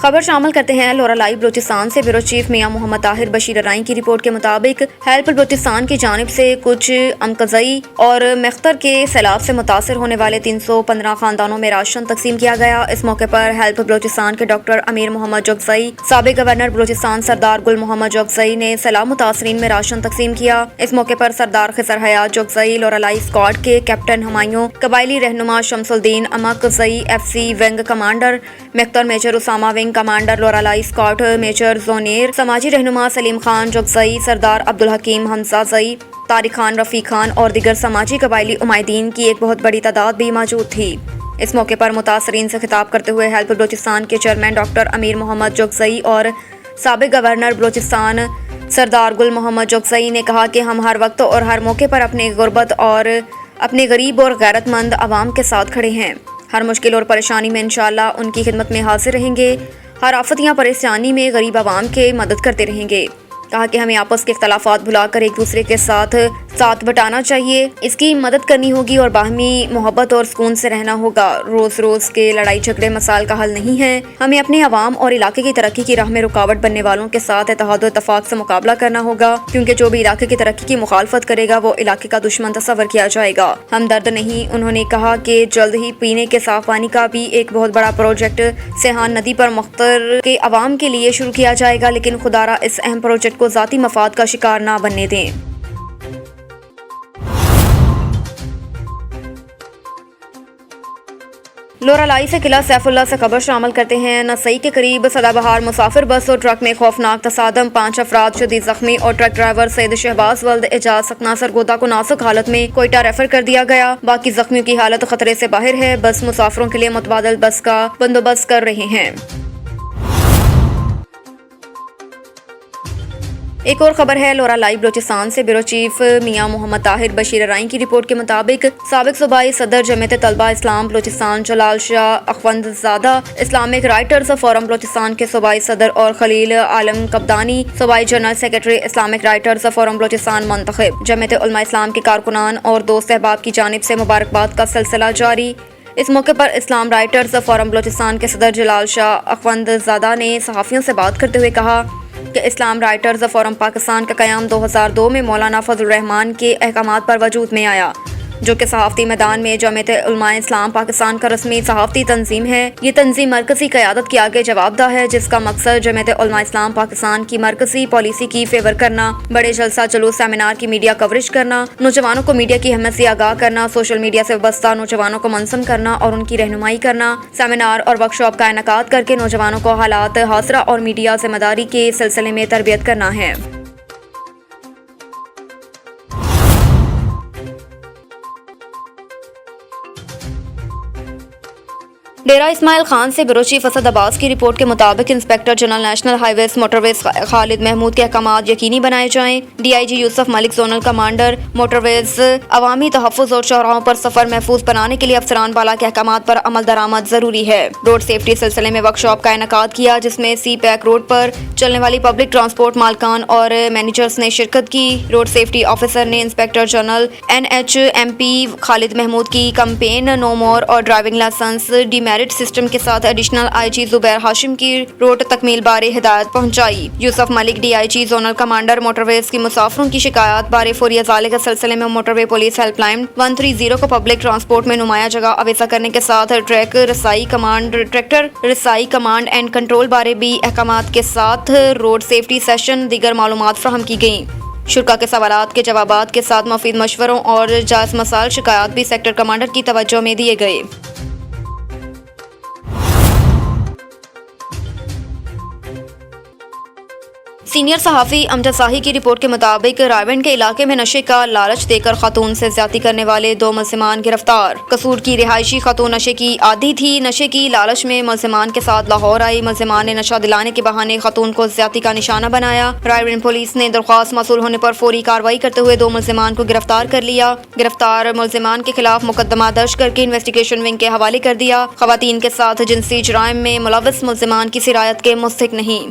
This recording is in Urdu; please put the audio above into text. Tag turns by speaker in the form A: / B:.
A: خبر شامل کرتے ہیں لورالائی بلوچستان سے بیورو چیف میاں محمد طاہر بشیر ارائیں کی رپورٹ کے مطابق ہیلپ بلوچستان کی جانب سے کچھ امکزئی اور مختر کے سیلاب سے متاثر ہونے والے 315 خاندانوں میں راشن تقسیم کیا گیا۔ اس موقع پر ہیلپ بلوچستان کے ڈاکٹر امیر محمد جوگزئی، سابق گورنر بلوچستان سردار گل محمد جوگزئی نے سیلاب متاثرین میں راشن تقسیم کیا۔ اس موقع پر سردار خضر حیات جوگزئی، لورالائی اسکواڈ کے کیپٹن ہمایوں، قبائلی رہنما شمس الدین امکزئی، F C wing commander Mukhtar, major Usama wing commander Loralai squad, major Zunair, سماجی رہنما سلیم خان جوگزئی، سردار عبدالحکیم حمزہ زئی، طارق خان، رفیق خان اور دیگر سماجی قبائلی عمائدین کی ایک بہت بڑی تعداد بھی موجود تھی۔ اس موقع پر متاثرین سے خطاب کرتے ہوئے ہیلپ بلوچستان کے چیئرمین ڈاکٹر امیر محمد جوگزئی اور سابق گورنر بلوچستان سردار گل محمد جوگزئی نے کہا کہ ہم ہر وقت اور ہر موقع پر اپنے غربت اور اپنے غریب اور غیرت مند عوام کے ساتھ کھڑے ہیں۔ ہر مشکل اور پریشانی میں انشاءاللہ ان کی خدمت میں حاضر رہیں گے۔ ہر آفت یا پریشانی میں غریب عوام کے مدد کرتے رہیں گے۔ کہا کہ ہمیں آپس کے اختلافات بھلا کر ایک دوسرے کے ساتھ بٹانا چاہیے، اس کی مدد کرنی ہوگی اور باہمی محبت اور سکون سے رہنا ہوگا۔ روز روز کے لڑائی جھگڑے مسائل کا حل نہیں ہے۔ ہمیں اپنے عوام اور علاقے کی ترقی کی راہ میں رکاوٹ بننے والوں کے ساتھ اتحاد و اتفاق سے مقابلہ کرنا ہوگا، کیونکہ جو بھی علاقے کی ترقی کی مخالفت کرے گا وہ علاقے کا دشمن تصور کیا جائے گا۔ ہم درد نہیں۔ انہوں نے کہا کہ جلد ہی پینے کے صاف پانی کا بھی ایک بہت بڑا پروجیکٹ سیحان ندی پر مختر کے عوام کے لیے شروع کیا جائے گا، لیکن خدارا اس اہم پروجیکٹ کو ذاتی مفاد کا شکار نہ بننے دیں۔ لورالائی سے قلعہ سیف اللہ سے خبر شامل کرتے ہیں۔ نسائی کے قریب سدا بہار مسافر بس اور ٹرک میں خوفناک تصادم، 5 افراد شدید زخمی اور ٹرک ڈرائیور سید شہباز ولد اعجاز سکنا سرگودا کو نازک حالت میں کوئٹہ ریفر کر دیا گیا۔ باقی زخمیوں کی حالت خطرے سے باہر ہے۔ بس مسافروں کے لیے متبادل بس کا بندوبست کر رہے ہیں۔ ایک اور خبر ہے لورالائی بلوچستان سے بیورو چیف میاں محمد طاہر بشیر ارائیں کی رپورٹ کے مطابق سابق صوبائی صدر Jamiat Talaba Islam Balochistan Jalal Shah Akhund Zada, Islamic writers forum Balochistan کے صوبائی صدر اور خلیل عالم قبدانی، صوبائی general secretary Islamic writers forum Balochistan منتخب۔ جمعیت علماء اسلام کے کارکنان اور دوست احباب کی جانب سے مبارکباد کا سلسلہ جاری۔ اس موقع پر اسلام رائٹرز فورم بلوچستان کے صدر جلال شاہ اخوند زادہ نے صحافیوں سے بات کرتے ہوئے کہا کہ اسلام رائٹرز فورم پاکستان کا قیام 2002 میں مولانا فضل الرحمان کے احکامات پر وجود میں آیا، جو کہ صحافتی میدان میں جمعیت علماء اسلام پاکستان کا رسمی صحافتی تنظیم ہے۔ یہ تنظیم مرکزی قیادت کے آگے جواب دہ ہے، جس کا مقصد جمعیت علماء اسلام پاکستان کی مرکزی پالیسی کی فیور کرنا، بڑے جلسہ جلوس سیمینار کی میڈیا کوریج کرنا، نوجوانوں کو میڈیا کی اہمیت سے آگاہ کرنا، سوشل میڈیا سے وابستہ نوجوانوں کو منظم کرنا اور ان کی رہنمائی کرنا، سیمینار اور ورکشاپ کا انعقاد کر کے نوجوانوں کو حالات حاضرہ اور میڈیا ذمہ داری کے سلسلے میں تربیت کرنا ہے۔ ڈیرہ اسماعیل خان سے بیورو چیف اسد عباس کی رپورٹ کے مطابق inspector general national highways motorways Khalid Mahmood کے احکامات یقینی بنائے جائیں۔ D I G Yousuf Malik zonal commander motorways عوامی تحفظ اور چوراہوں پر سفر محفوظ بنانے کے لیے افسران بالا کے احکامات پر عمل درآمد ضروری ہے۔ روڈ سیفٹی سلسلے میں ورکشاپ کا انعقاد کیا، جس میں سی پیک روڈ پر چلنے والی پبلک ٹرانسپورٹ مالکان اور مینیجرز نے شرکت کی۔ روڈ سیفٹی آفیسر نے inspector general NHMP Khalid Mahmood کی کمپین نو مور اور driving licence demerit system کے ساتھ ایڈیشنل آئی جی زبیر ہاشم کی روڈ تکمیل بارے ہدایت پہنچائی۔ Yousuf Malik D I G zonal commander motorways کی مسافروں کی شکایات بارے فوری ازالے کے سلسلے میں موٹر وے پولیس ہیلپ لائن 130 کو پبلک ٹرانسپورٹ میں نمایاں جگہ اویزہ کرنے کے ساتھ ٹریکٹر رسائی کمانڈ اینڈ کنٹرول بارے بھی احکامات کے ساتھ روڈ سیفٹی سیشن دیگر معلومات فراہم کی گئیں۔ شرکا کے سوالات کے جوابات کے ساتھ مفید مشوروں اور جائز مسائل شکایات بھی سیکٹر کمانڈر کی توجہ میں دیے گئے۔ سینئر صحافی امجد شاہی کی رپورٹ کے مطابق رائیونڈ کے علاقے میں نشے کا لالچ دے کر خاتون سے زیادتی کرنے والے 2 ملزمان گرفتار۔ قصور کی رہائشی خاتون نشے کی عادی تھی۔ نشے کی لالچ میں ملزمان کے ساتھ لاہور آئی۔ ملزمان نے نشہ دلانے کے بہانے خاتون کو زیادتی کا نشانہ بنایا۔ رائیونڈ پولیس نے درخواست موصول ہونے پر فوری کارروائی کرتے ہوئے 2 ملزمان کو گرفتار کر لیا۔ گرفتار ملزمان کے خلاف مقدمہ درج کر کے انویسٹیگیشن ونگ کے حوالے کر دیا۔ خواتین کے ساتھ جنسی جرائم میں ملوث ملزمان کی سرایت کے مستحق نہیں۔